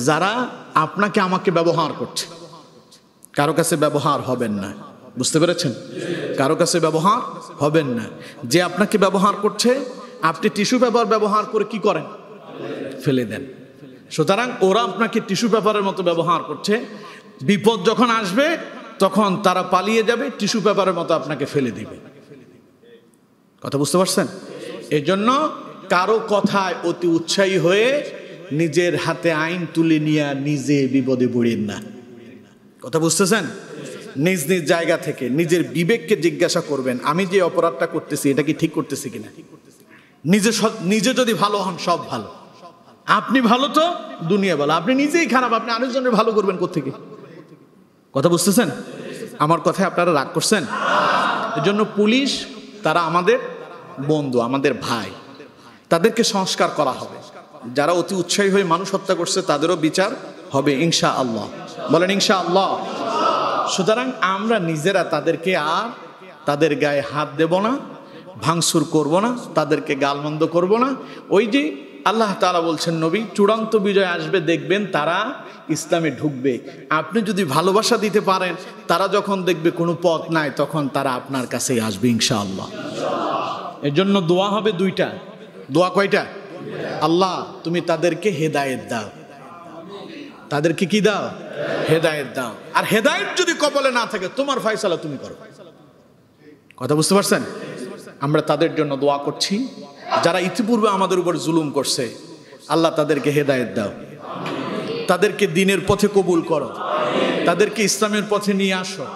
যারা আপনাকে আমাকে ব্যবহার করছে, কারো কাছে ব্যবহার হবেন না। বুঝতে পেরেছেন? কারো কাছে ব্যবহার হবেন না। যে আপনাকে ব্যবহার করছে, আপনি টিস্যু পেপার ব্যবহার করে কি করেন? ফেলে দেন। সুতরাং ওরা আপনাকে টিস্যু পেপারের মতো ব্যবহার করছে। বিপদ যখন আসবে তখন তারা পালিয়ে যাবে, টিস্যু পেপারের মতো আপনাকে ফেলে দিবে। কথা বুঝতে পারছেন? এজন্য কারো কথায় অতি উৎসাহী হয়ে নিজের হাতে আইন তুলে নিয়ে নিজে বিপদে পড়েন না। কথা বুঝতেছেন? নিজ নিজ জায়গা থেকে নিজের বিবেককে জিজ্ঞাসা করবেন, আমি যে অপরাধটা করতেছি এটা কি ঠিক করতেছি কিনা। নিজে যদি ভালো হন সব ভালো, আপনি ভালো তো দুনিয়া ভালো। আপনি নিজেই খারাপ, আপনি আরেকজনের ভালো করবেন কোত্থেকে? কথা বুঝতেছেন? আমার কথায় আপনারা রাগ করছেন? এজন্য পুলিশ তারা আমাদের বন্ধু, আমাদের ভাই, তাদেরকে সংস্কার করা হবে। যারা অতি উৎসাহী হয়ে মানুষ হত্যা করছে তাদেরও বিচার হবে ইনশাআল্লাহ। বলেন ইনশাআল্লাহ। সুতরাং আমরা নিজেরা তাদেরকে আর তাদের গায়ে হাত দেব না, ভাঙচুর করব না, তাদেরকে গালমন্দ করব না। ওই যে আল্লাহ তাআলা বলছেন, নবী চূড়ান্ত বিজয় আসবে, দেখবেন তারা ইসলামে ঢুকবে। আপনি যদি ভালোবাসা দিতে পারেন, তারা যখন দেখবে কোনো পথ নাই, তখন তারা আপনার কাছেই আসবে ইনশাআল্লাহ। এর জন্য দোয়া হবে দুইটা। দোয়া কয়টা? আল্লাহ তুমি তাদেরকে হেদায়েত দাও। তাদেরকে কি দাও? হেদায়েত দাও। আর হেদায়েত যদি কপালে না থাকে, তোমার ফয়সালা তুমি করো। কথা বুঝতে পারছেন? আমরা তাদের জন্য দোয়া করছি যারা ইতিপূর্বে আমাদের উপর জুলুম করছে। আল্লাহ তাদেরকে হেদায়েত দাও, তাদেরকে দ্বীনের পথে কবুল করো, তাদেরকে ইসলামের পথে নিয়ে আসো।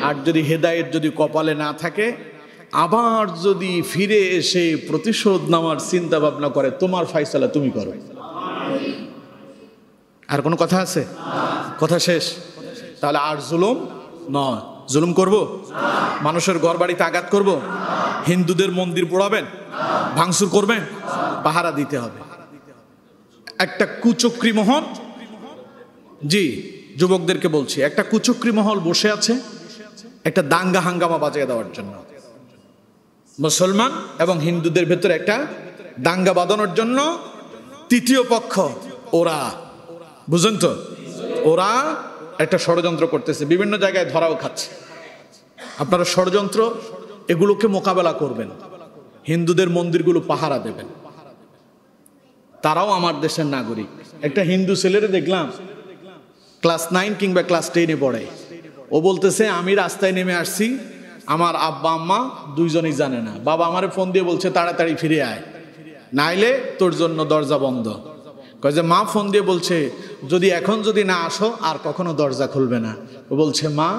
আর যদি হেদায়েত যদি কপালে না থাকে, আবার যদি ফিরে এসে প্রতিশোধ নেওয়ার চিন্তা ভাবনা করে, তোমার ফয়সালা তুমি করো। আর কোনো কথা আছে? কথা শেষ। তাহলে আর জুলুম নয়। জুলুম করব? মানুষের ঘর বাড়িতে আঘাত করব? হিন্দুদের মন্দির পোড়াবেন? ভাঙচুর করবেন? পাহারা দিতে হবে। একটা কুচক্রী মহল, জি যুবকদেরকে বলছি, একটা কুচক্রী মহল বসে আছে একটা দাঙ্গা হাঙ্গামা বাজিয়ে দেওয়ার জন্য। মুসলমান এবং হিন্দুদের ভেতরে একটা দাঙ্গা বাঁধানোর জন্য তৃতীয় পক্ষ ওরা, বুঝেন তো, ওরা একটা ষড়যন্ত্র করতেছে, বিভিন্ন জায়গায় ধরাও খাচ্ছে। আপনারা ষড়যন্ত্র এগুলোকে মোকাবেলা করবেন, হিন্দুদের মন্দিরগুলো পাহারা দেবেন। তারাও আমার দেশের নাগরিক। একটা হিন্দু ছেলেরে দেখলাম ক্লাস 9 কিংবা ক্লাস 10-এ পড়ে। ও বলতেছে, আমি রাস্তায় নেমে আসছি, আমার আব্বা আম্মা দুইজনই জানে না। বাবা আমারে ফোন দিয়ে বলছে তাড়াতাড়ি ফিরে আয়, নাইলে তোর জন্য দরজা বন্ধ। কয় যে মা ফোন দিয়ে বলছে যদি এখন যদি না আসো আর কখনো দরজা খুলবে না। ও বলছে মা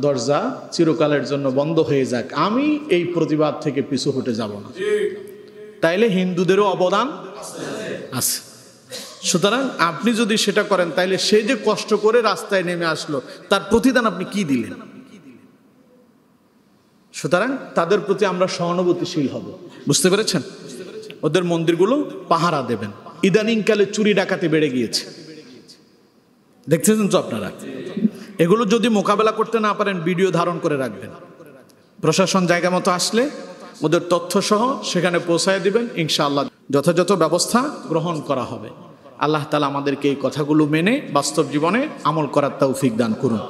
দরজা চিরকালের জন্য বন্ধ হয়ে যাক, আমি এই প্রতিবাদ থেকে পিছু হটে যাব না। তাইলে হিন্দুদেরও অবদান আছে। সুতরাং আপনি যদি সেটা করেন, তাইলে সে যে কষ্ট করে রাস্তায় নেমে আসলো, তার প্রতিদান আপনি কি দিলেন? সুতরাং তাদের প্রতি আমরা সহানুভূতিশীল হব। বুঝতে পেরেছেন? ওদের মন্দিরগুলো পাহারা দেবেন। ইদানিংকালে চুরি ডাকাতি বেড়ে গিয়েছে, দেখতেছেন তো আপনারা। এগুলো যদি মোকাবেলা করতে না পারেন ভিডিও ধারণ করে রাখবেন, প্রশাসন জায়গা মতো আসলে ওদের তথ্য সহ সেখানে পৌঁছায় দিবেন, ইনশাআল্লাহ যথাযথ ব্যবস্থা গ্রহণ করা হবে। আল্লাহ তাআলা আমাদেরকে এই কথাগুলো মেনে বাস্তব জীবনে আমল করার তৌফিক দান করুন।